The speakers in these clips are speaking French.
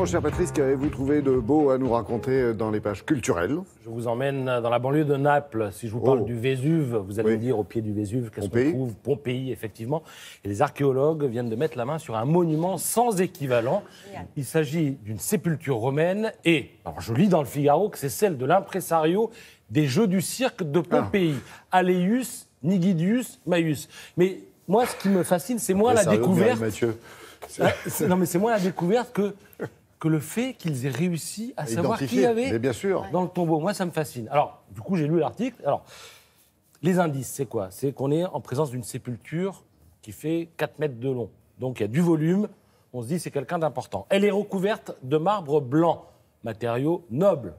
mon cher Patrice, qu'avez-vous trouvé de beau à nous raconter dans les pages culturelles? Je vous emmène dans la banlieue de Naples. Si je vous parle du Vésuve, vous allez me dire au pied du Vésuve, qu'est-ce qu'on trouve? Pompéi, effectivement. Et les archéologues viennent de mettre la main sur un monument sans équivalent. Il s'agit d'une sépulture romaine et, alors je lis dans le Figaro que c'est celle de l'impresario des Jeux du cirque de Pompéi, Aleius Nigidius Maius. Mais moi, ce qui me fascine, c'est moins la découverte. Non, mais c'est moins la découverte que le fait qu'ils aient réussi à savoir qui y avait dans le tombeau. Moi, ça me fascine. Alors, du coup, j'ai lu l'article. Alors, les indices, c'est quoi? C'est qu'on est en présence d'une sépulture qui fait 4 mètres de long. Donc, il y a du volume. On se dit, c'est quelqu'un d'important. Elle est recouverte de marbre blanc, matériau noble.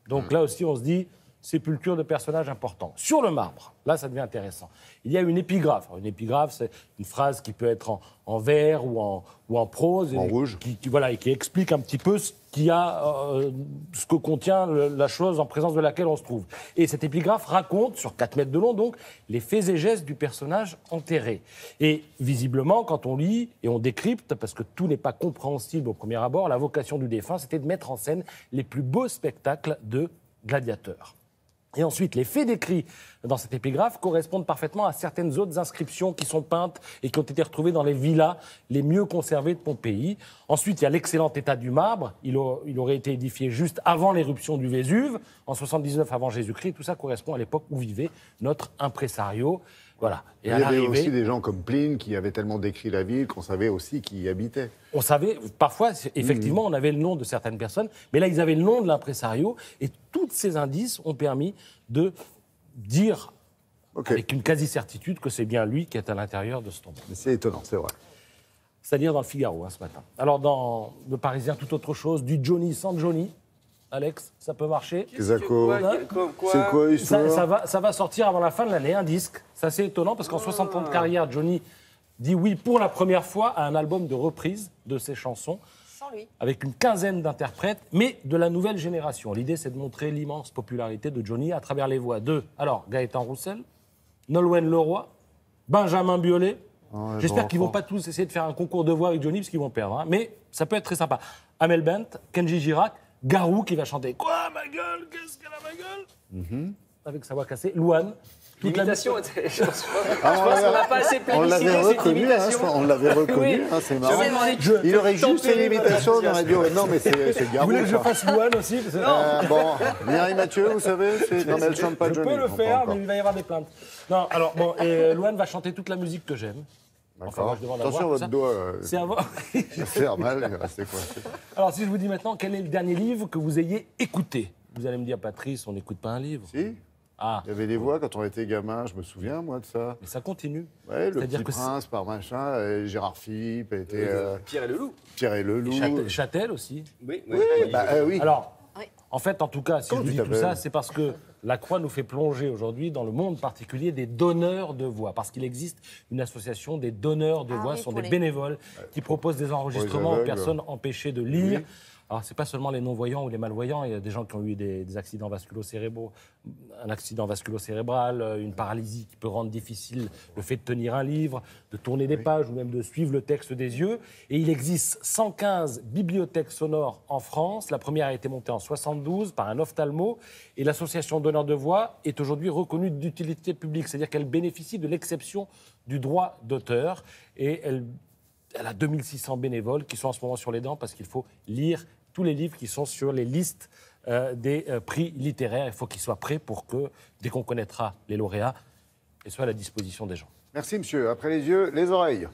Donc là aussi, on se dit, sépulture de personnages importants. Sur le marbre, là, ça devient intéressant. Il y a une épigraphe. Alors, une épigraphe, c'est une phrase qui peut être en vers ou en prose. En rouge. Et qui explique un petit peu ce que contient la chose en présence de laquelle on se trouve. Et cette épigraphe raconte, sur 4 mètres de long, donc, les faits et gestes du personnage enterré. Et visiblement, quand on lit et on décrypte, parce que tout n'est pas compréhensible au premier abord, la vocation du défunt, c'était de mettre en scène les plus beaux spectacles de gladiateurs. Et ensuite, les faits décrits dans cette épigraphe correspondent parfaitement à certaines autres inscriptions qui sont peintes et qui ont été retrouvées dans les villas les mieux conservées de Pompéi. Ensuite, il y a l'excellent état du marbre. Il aurait été édifié juste avant l'éruption du Vésuve, en 79 avant Jésus-Christ. Tout ça correspond à l'époque où vivait notre impresario. Voilà. Et il y avait aussi des gens comme Pline qui avaient tellement décrit la ville qu'on savait aussi qui y habitait. On savait, parfois, effectivement, on avait le nom de certaines personnes, mais là, ils avaient le nom de l'impresario, et tous ces indices ont permis de dire, avec une quasi-certitude, que c'est bien lui qui est à l'intérieur de ce tombeau. Mais c'est étonnant, c'est vrai. C'est-à-dire dans le Figaro, ce matin. Alors, dans Le Parisien, tout autre chose, du Johnny sans Johnny. Alex, ça peut marcher? C'est quoi l'histoire? Ça va sortir avant la fin de l'année, un disque. C'est assez étonnant parce qu'en 60 ans de carrière, Johnny dit oui pour la première fois à un album de reprise de ses chansons. Sans lui. Avec une quinzaine d'interprètes, mais de la nouvelle génération. L'idée, c'est de montrer l'immense popularité de Johnny à travers les voix de, alors, Gaëtan Roussel, Nolwenn Leroy, Benjamin Biolay. J'espère qu'ils ne vont pas tous essayer de faire un concours de voix avec Johnny, parce qu'ils vont perdre. Hein. Mais ça peut être très sympa. Amel Bent, Kenji Girac, Garou qui va chanter « Quoi, ma gueule? Qu'est-ce qu'elle a, ma gueule ?» avec sa voix cassée. Louane. L'imitation, je pense qu'on n'a pas assez on l'avait reconnu, c'est marrant. Il aurait juste fait l'imitation, on aurait dit « Non, mais c'est Garou. » Vous voulez que je fasse Louane aussi? Bon, Mireille Mathieu, vous savez, non, mais elle ne chante pas Johnny. Je peux le faire, mais il va y avoir des plaintes. Non, alors, bon, et Louane va chanter toute la musique que j'aime. Enfin, attention, votre doigt, faire mal, il va rester coincé. Alors, si je vous dis maintenant, quel est le dernier livre que vous ayez écouté? Vous allez me dire, Patrice, on n'écoute pas un livre. Si. Il y avait des voix quand on était gamin, je me souviens, moi, de ça. Mais ça continue. Ouais, Le Petit Prince, par machin, Gérard Philippe, était... Pierre et le Loup. Pierre et le Loup. Châtel aussi. Oui. Alors, en fait, en tout cas, si je vous dis tout ça, c'est parce que la Croix nous fait plonger aujourd'hui dans le monde particulier des donneurs de voix. Parce qu'il existe une association des donneurs de voix, ce sont des bénévoles qui proposent des enregistrements aux personnes empêchées de lire. Alors, ce n'est pas seulement les non-voyants ou les malvoyants, il y a des gens qui ont eu des accidents vasculo-cérébraux, un accident vasculo-cérébral, une paralysie qui peut rendre difficile le fait de tenir un livre, de tourner des pages ou même de suivre le texte des yeux. Et il existe 115 bibliothèques sonores en France. La première a été montée en 72 par un ophtalmo. Et l'association donneurs de voix est aujourd'hui reconnue d'utilité publique, c'est-à-dire qu'elle bénéficie de l'exception du droit d'auteur. Et elle a 2600 bénévoles qui sont en ce moment sur les dents parce qu'il faut lire tous les livres qui sont sur les listes des prix littéraires. Il faut qu'ils soient prêts pour que, dès qu'on connaîtra les lauréats, ils soient à la disposition des gens. Merci, monsieur. Après les yeux, les oreilles.